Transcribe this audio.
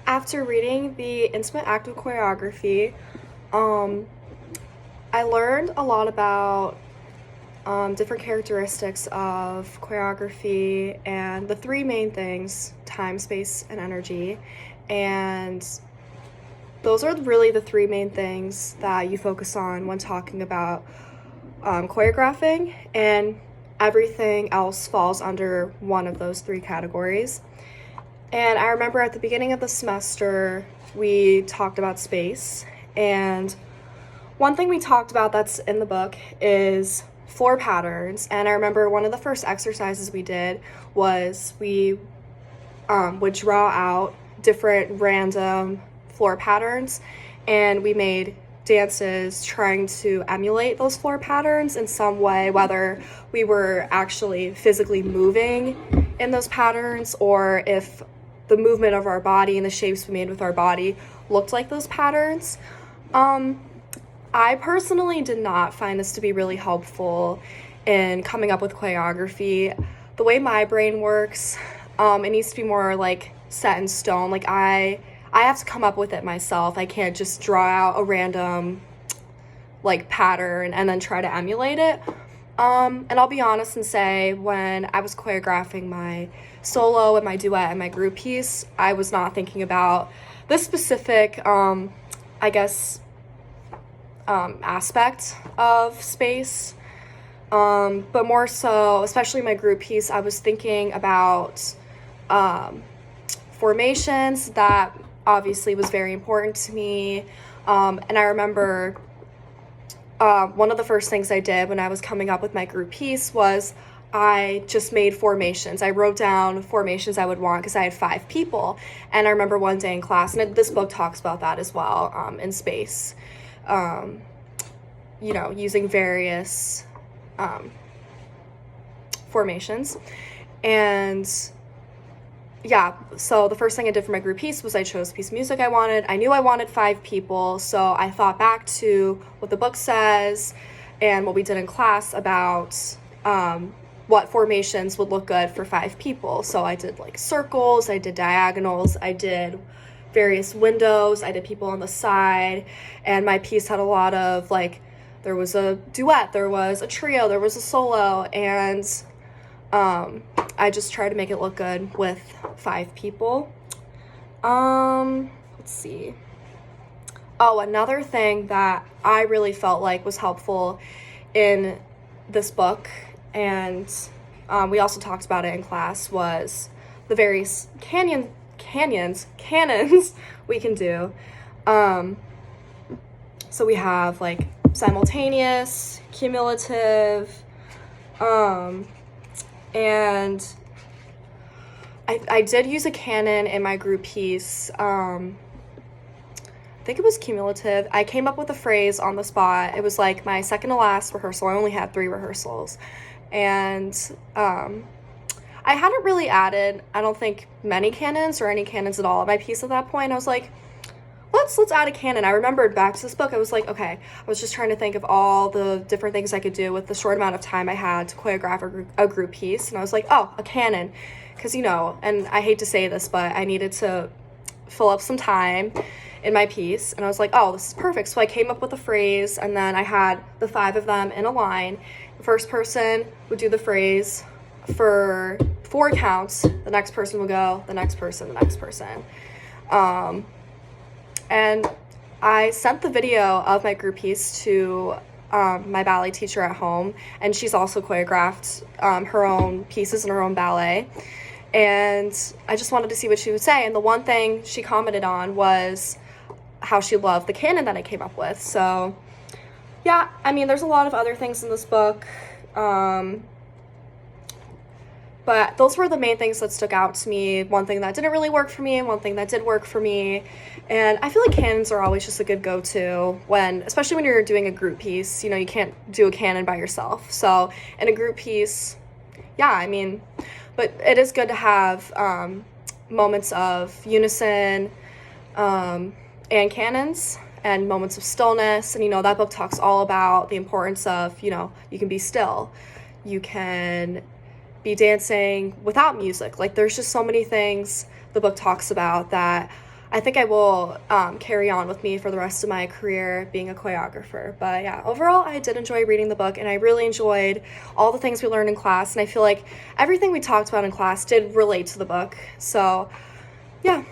After reading The Intimate Act of Choreography, um, I learned a lot about different characteristics of choreography and the three main things: time, space, and energy. And those are really the three main things that you focus on when talking about choreographing, and everything else falls under one of those three categories. And I remember at the beginning of the semester, we talked about space. And one thing we talked about that's in the book is floor patterns. And I remember one of the first exercises we did was we would draw out different random floor patterns, and we made dances trying to emulate those floor patterns in some way, whether we were actually physically moving in those patterns or if the movement of our body and the shapes we made with our body looked like those patterns. I personally did not find this to be really helpful in coming up with choreography. The way my brain works, it needs to be more like set in stone. Like I have to come up with it myself. I can't just draw out a random like pattern and then try to emulate it. And I'll be honest and say, when I was choreographing my solo and my duet and my group piece, I was not thinking about this specific, aspect of space. But more so, especially my group piece, I was thinking about formations. That obviously was very important to me. And I remember one of the first things I did when I was coming up with my group piece was I just made formations. I wrote down formations I would want because I had 5 people. And I remember one day in class, and this book talks about that as well, in space, using various formations. And yeah, so the first thing I did for my group piece was I chose a piece of music I wanted. I knew I wanted 5 people, so I thought back to what the book says and what we did in class about what formations would look good for 5 people. So I did like circles, I did diagonals, I did various windows, I did people on the side, and my piece had a lot of like, there was a duet, there was a trio, there was a solo, and I just tried to make it look good with 5 people. Let's see. Oh, another thing that I really felt like was helpful in this book, and we also talked about it in class, was the various canons we can do. So we have like simultaneous, cumulative, and I did use a canon in my group piece. I think it was cumulative. I came up with a phrase on the spot. It was like my second to last rehearsal. I only had 3 rehearsals. And I hadn't really added, I don't think, many canons or any canons at all at my piece at that point. I was like, let's add a canon. I remembered back to this book, I was like, okay, I was just trying to think of all the different things I could do with the short amount of time I had to choreograph a group piece. And I was like, oh, a canon. Because, and I hate to say this, but I needed to fill up some time in my piece. And I was like, oh, this is perfect. So I came up with a phrase, and then I had the 5 of them in a line. The first person would do the phrase for 4 counts. The next person would go, the next person, the next person. And I sent the video of my group piece to my ballet teacher at home, and she's also choreographed her own pieces in her own ballet. And I just wanted to see what she would say. And the one thing she commented on was how she loved the canon that I came up with. So, yeah, I mean, there's a lot of other things in this book. But those were the main things that stuck out to me. One thing that didn't really work for me and one thing that did work for me. And I feel like canons are always just a good go-to especially when you're doing a group piece. You can't do a canon by yourself. So in a group piece, yeah, I mean, but it is good to have moments of unison and canons and moments of stillness. And, that book talks all about the importance of, you can be still. You can be dancing without music. Like, there's just so many things the book talks about that I think I will carry on with me for the rest of my career being a choreographer. But yeah, overall, I did enjoy reading the book, and I really enjoyed all the things we learned in class. And I feel like everything we talked about in class did relate to the book. So yeah.